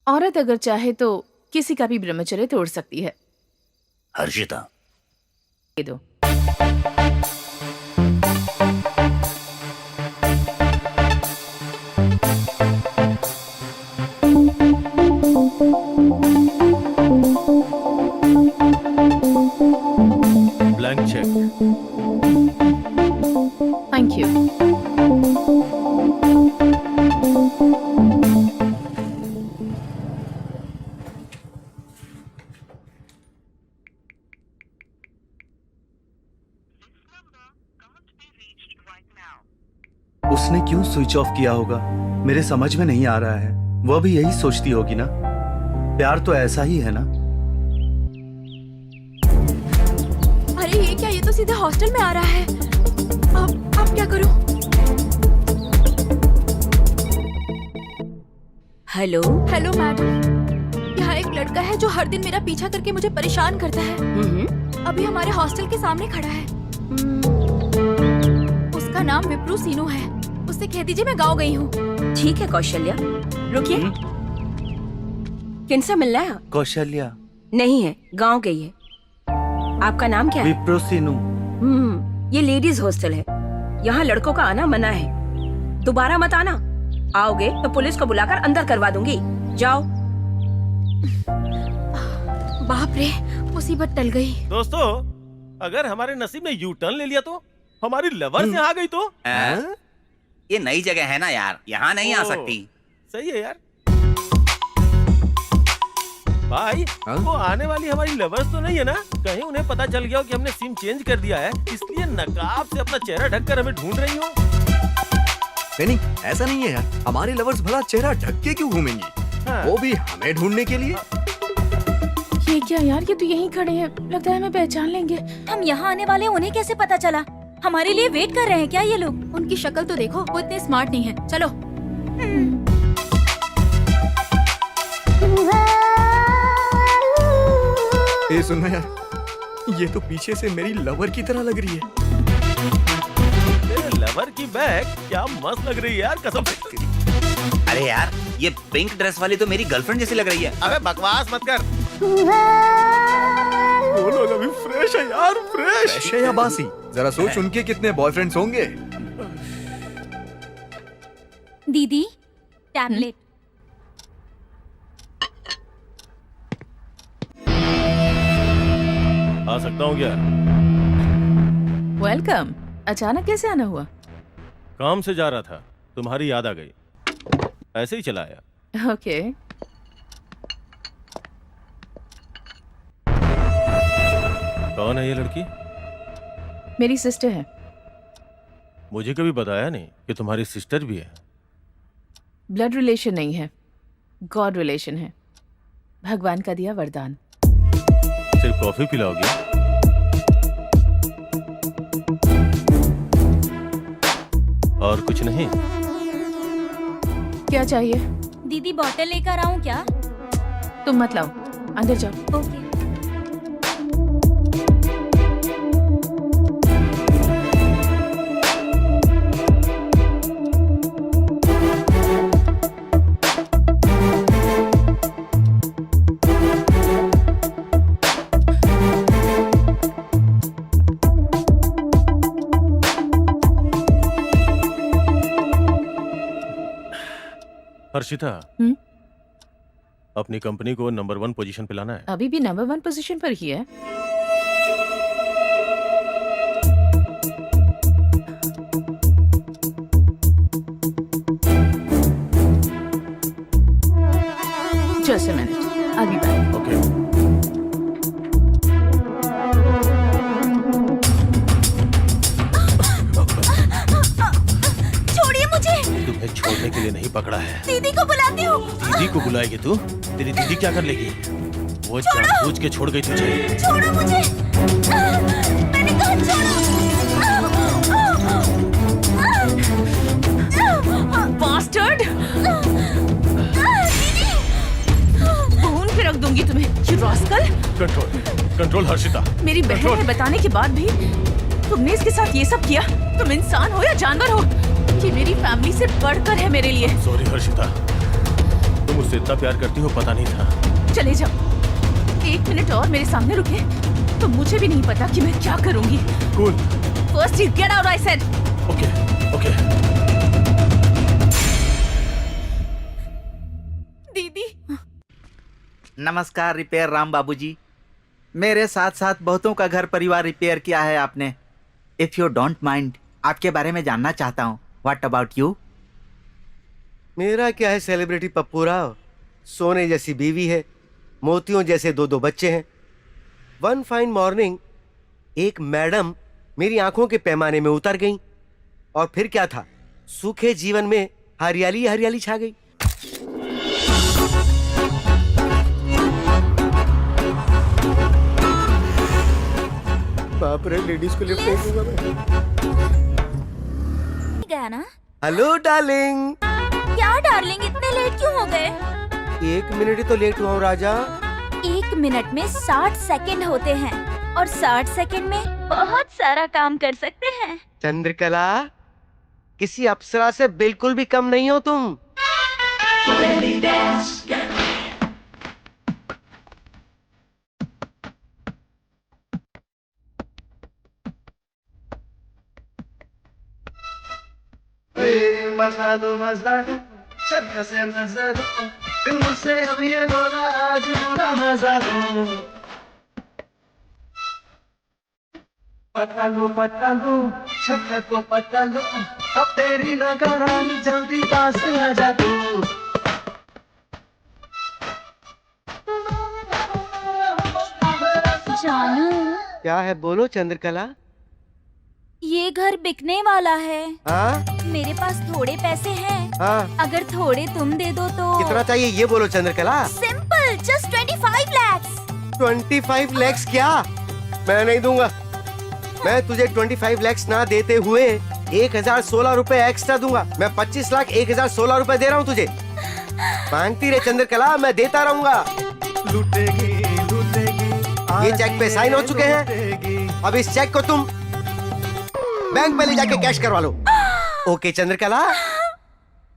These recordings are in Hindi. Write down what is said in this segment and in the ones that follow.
औरत अगर चाहे तो किसी का भी ब्रह्मचर्य तोड़ सकती है। हर्षिता, ये दो। Blank cheque. Thank you. उसने क्यों स्विच ऑफ किया होगा, मेरे समझ में नहीं आ रहा है। वह भी यही सोचती होगी ना। प्यार तो ऐसा ही है ना। अरे ये क्या, ये तो सीधे हॉस्टल में आ रहा है। अब क्या करूं? हेलो हेलो मैडम, यहाँ एक लड़का है जो हर दिन मेरा पीछा करके मुझे परेशान करता है। अभी हमारे हॉस्टल के सामने खड़ा है। उसका नाम विप्रू सीनू है। उससे कह दीजिए मैं गाँव गई हूँ। ठीक है कौशल्या, रुकिए। किनसे मिलना है? कौशल्या नहीं है, गांव गई है। आपका नाम क्या है? विप्रू सीनू। ये लेडीज हॉस्टल है, यहाँ लड़कों का आना मना है। दोबारा मत आना, आओगे तो पुलिस को बुलाकर अंदर करवा दूंगी। जाओ। बाप रे, मुसीबत टल गई। दोस्तों, अगर हमारे नसीब ने यू टर्न ले लिया तो, हमारी लवर से आ गई तो। ये नई जगह है ना यार, यहाँ नहीं आ सकती। सही है यार। भाई, वो आने वाली हमारी लवर्स तो नहीं है ना? कहीं उन्हें पता चल गया हो कि हमने सिम चेंज कर दिया है, इसलिए नकाब से अपना चेहरा ढककर हमें ढूंढ रही हो। नहीं, ऐसा नहीं है यार। हमारे लवर्स भला चेहरा ढक के क्यों घूमेंगी? वो भी हमें ढूंढने के लिए। ये क्या यार, ये तो यहीं खड़े हैं, लगता है हमें पहचान लेंगे। हम यहाँ आने वाले, उन्हें कैसे पता चला? हमारे लिए वेट कर रहे हैं क्या ये लोग? उनकी शक्ल तो देखो, वो इतने स्मार्ट नहीं है। चलो। ये सुनना यार, ये तो पीछे से मेरी लवर की तरह लग रही है। मेरे लवर की बैग क्या मस्त लग रही है यार, कसम से। अरे यार, ये पिंक ड्रेस वाली तो मेरी गर्लफ्रेंड जैसी लग रही है। अबे बकवास मत कर। वो लोग अभी फ्रेश है यार, फ्रेश है या बासी? जरा सोच, उनके कितने बॉयफ्रेंड्स होंगे। दीदी, टैबलेट। आ सकता हूँ क्या? वेलकम। अचानक कैसे आना हुआ? काम से जा रहा था, तुम्हारी याद आ गई, ऐसे ही चला आया। ओके। कौन है ये लड़की? मेरी सिस्टर है। मुझे कभी बताया नहीं कि तुम्हारी सिस्टर भी है। ब्लड रिलेशन नहीं है, गॉड रिलेशन है। भगवान का दिया वरदान। सिर्फ कॉफी पिलाओगे? और कुछ नहीं? क्या चाहिए? दीदी, बॉटल लेकर आऊं क्या? तुम मत लाओ, अंदर जाओ। ओके। हर्षिता, अपनी कंपनी को नंबर 1 पोजीशन पे लाना है। अभी भी नंबर 1 पोजीशन पर ही है। Just a minute, I'll be back. Okay. छोड़िए मुझे। तुम्हें छोड़ने के लिए नहीं पकड़ा है। दीदी को बुलाती हूँ। दीदी को बुलाएगी तू? तेरी दीदी क्या कर लेगी? वो जानबूझ के छोड़ गई तुझे। छोड़ो मुझे। मैंने कहा छोड़ो। Bastard! दीदी। तुम्हें, you rascal? Control control Harshita. मेरी बहन है बताने के बाद भी तुमने इसके साथ ये सब किया। तुम इंसान हो या जानवर हो? ये मेरी फैमिली से बढ़कर है मेरे लिए। सॉरी हर्षिता, तुम मुझसे इतना प्यार करती हो पता नहीं था। चले जाओ, 1 मिनट और मेरे सामने रुके तो मुझे भी नहीं पता कि मैं क्या करूंगी। Cool. First you get out, I said. Okay okay. दीदी। नमस्कार रिपेयर राम बाबूजी। मेरे साथ साथ बहुतों का घर परिवार रिपेयर किया है आपने। इफ यू डोंट माइंड, आपके बारे में जानना चाहता हूँ। What about you? मेरा क्या है सेलिब्रिटी पप्पू राव, सोने जैसी बीवी है, मोतियों जैसे 2 बच्चे हैं। वन फाइन मॉर्निंग एक मैडम मेरी आंखों के पैमाने में उतर गईं और फिर क्या था, सूखे जीवन में हरियाली हरियाली छा गई। बाप रे, लेडीज को लिफ्ट नहीं दूंगा मैं। गया ना? Hello darling. क्या डार्लिंग, इतने लेट क्यों हो गए? 1 मिनट ही तो लेट हुआ हूँ राजा। 1 मिनट में 60 सेकंड होते हैं और 60 सेकंड में बहुत सारा काम कर सकते हैं। चंद्रकला, किसी अप्सरा से बिल्कुल भी कम नहीं हो तुम। पता लो छत को पता लो, अब तेरी नगरानी जल्दी पास आ जा तू। जानू, क्या है, बोलो चंद्रकला। ये घर बिकने वाला है। हाँ मेरे पास थोड़े पैसे हैं। हाँ, अगर थोड़े तुम दे दो तो। कितना चाहिए ये बोलो Chandrakala. Simple, just 25 lakhs। 25 lakhs क्या? मैं नहीं दूंगा। मैं तुझे 25 lakhs ना देते हुए 1016 रुपए एक्स्ट्रा दूंगा। मैं 25 लाख 1016 रुपए दे रहा हूँ तुझे। मांगती रहे चंद्रकला, मैं देता रहूंगा। लूटेगी लूटेगी, ये चेक पे साइन हो चुके हैं। अब इस चेक को तुम बैंक में ले जाके कैश करवा लो। ओके चंद्रकला।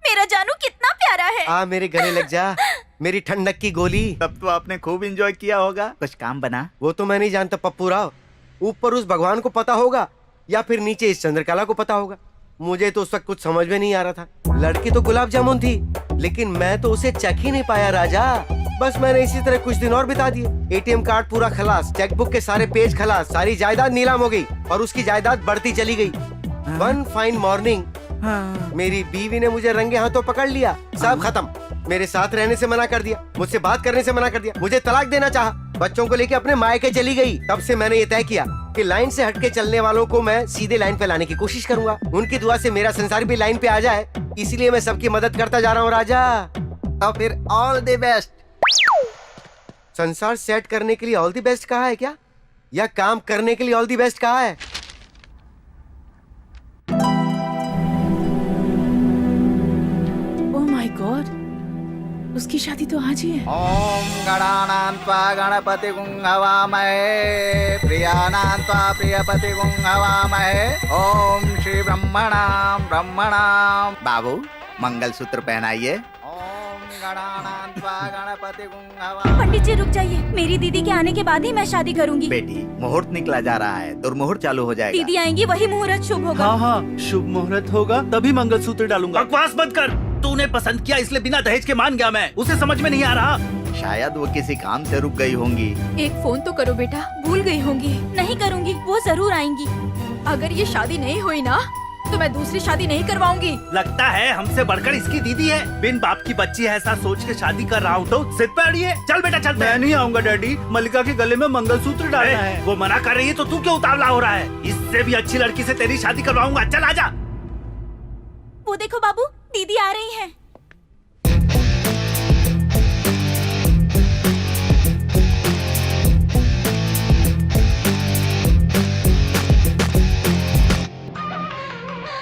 मेरा जानू कितना प्यारा है। आ मेरे गले लग जा, मेरी ठंडक की गोली। तब तो आपने खूब एंजॉय किया होगा। कुछ काम बना? वो तो मैं नहीं जानता पप्पू राव, ऊपर उस भगवान को पता होगा या फिर नीचे इस चंद्रकला को पता होगा। मुझे तो उस वक्त कुछ समझ में नहीं आ रहा था। लड़की तो गुलाब जामुन थी, लेकिन मैं तो उसे चख ही नहीं पाया राजा। बस मैंने इसी तरह कुछ दिन और बिता दिए। एटीएम कार्ड पूरा खलास, चेकबुक के सारे पेज खलास, सारी जायदाद नीलाम हो गई और उसकी जायदाद बढ़ती चली गई। वन फाइन मॉर्निंग मेरी बीवी ने मुझे रंगे हाथों पकड़ लिया। सब खत्म। मेरे साथ रहने से मना कर दिया, मुझसे बात करने से मना कर दिया, मुझे तलाक देना चाहा, बच्चों को लेके अपने मायके चली गई। तब से मैंने ये तय किया कि लाइन से हटके चलने वालों को मैं सीधे लाइन पे लाने की कोशिश करूंगा। उनकी दुआ से मेरा संसार भी लाइन पे आ जाए, इसलिए मैं सबकी मदद करता जा रहा हूँ राजा। तो फिर ऑल द बेस्ट। संसार सेट करने के लिए ऑल द बेस्ट कहा है क्या, या काम करने के लिए ऑल द बेस्ट कहा है? ओह माय गॉड, उसकी शादी तो आज ही है। ओम गणानां त्वा गणपति हवामहे, प्रियानां त्वा प्रियपति हवामहे। ओम श्री ब्रह्मणां ब्रह्मणां। बाबू मंगलसूत्र पहनाइए। ओम गणानां त्वा गणपति हवामहे। पंडित जी रुक जाइए, मेरी दीदी के आने के बाद ही मैं शादी करूंगी। बेटी, मुहूर्त निकला जा रहा है, दुर्मुहूर्त चालू हो जाएगा। दीदी आएंगी वही मुहूर्त शुभ होगा। हाँ हाँ, शुभ मुहूर्त होगा तभी मंगलसूत्र डालूंगा। बकवास मत कर। तूने पसंद किया इसलिए बिना दहेज के मान गया मैं। उसे समझ में नहीं आ रहा। शायद वो किसी काम से रुक गई होंगी। एक फोन तो करो बेटा, भूल गई होंगी। नहीं करूंगी, वो जरूर आएंगी। अगर ये शादी नहीं हुई ना तो मैं दूसरी शादी नहीं करवाऊंगी। लगता है हमसे बढ़कर इसकी दीदी है। बिन बाप की बच्ची है ऐसा सोच के शादी कर रहा हूँ तो जिद पे अड़ी है। चल बेटा चलते मैं हैं। नहीं आऊंगा डैडी, मल्लिका के गले में मंगलसूत्र डालना है। वो मना कर रही है तो तू क्यों उतावला हो रहा है? इससे भी अच्छी लड़की से तेरी शादी करवाऊंगा। चल आजा। वो देखो बाबू, दीदी आ रही हैं।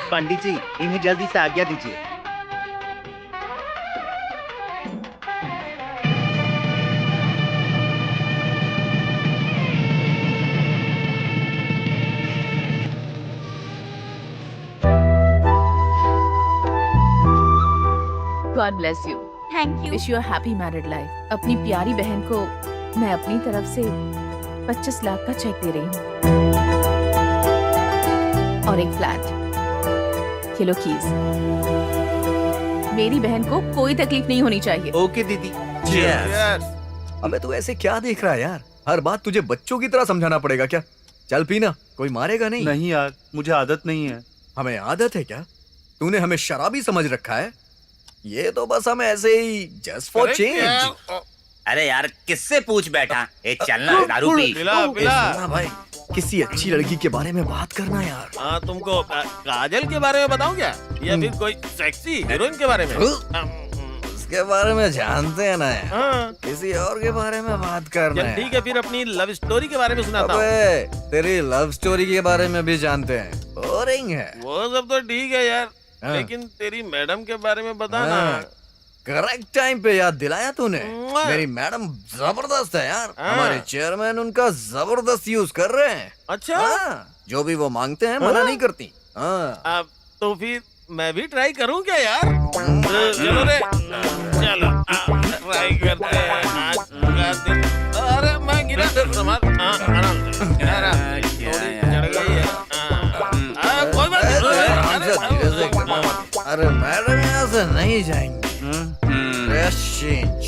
पंडित जी, इन्हें जल्दी से आज्ञा दीजिए। God bless you. Thank you. Wish you a happy married life. अपनी प्यारी बहन को मैं अपनी तरफ से 25 लाख का चेक दे रही हूँ और एक फ्लैट। ये लो कीज। मेरी बहन को कोई तकलीफ नहीं होनी चाहिए। ओके दीदी। अबे तू ऐसे क्या देख रहा है यार? हर बात तुझे बच्चों की तरह समझाना पड़ेगा क्या? चल पीना, कोई मारेगा नहीं। नहीं यार, मुझे आदत नहीं है। हमें आदत है क्या? तूने हमें शराबी समझ रखा है? ये तो बस हम ऐसे ही जस्ट फॉर चेंज। अरे यार किससे पूछ बैठा? चलना दारू पी। सुना भाई, किसी अच्छी लड़की के बारे में बात करना यार। हाँ, तुमको काजल के बारे में बताऊं क्या, या फिर कोई सेक्सी हीरोइन के बारे में? उसके बारे में जानते हैं ना यार। हाँ। किसी और के बारे में बात करना चल है। ठीक है, फिर अपनी लव स्टोरी के बारे में सुनाता हूँ। अबे तेरी लव स्टोरी के बारे में भी जानते हैं, बोरिंग है। वो सब तो ठीक है यार, हाँ। लेकिन तेरी मैडम के बारे में बता ना। करेक्ट टाइम पे याद दिलाया तूने। हाँ। मेरी मैडम जबरदस्त है यार। हाँ। हमारे चेयरमैन उनका जबरदस्त यूज कर रहे हैं। अच्छा। हाँ, जो भी वो मांगते हैं मना नहीं करती। हाँ। अब तो फिर मैं भी ट्राई करूं क्या यार? चलो रे, चलो ट्राई करते हैं आज का दिन। अरे मैं गिरा आराम से, थोड़ी चढ़ गई है। कोई बात नहीं। अरे मैडम यहाँ से नहीं जाएंगे। Dress change.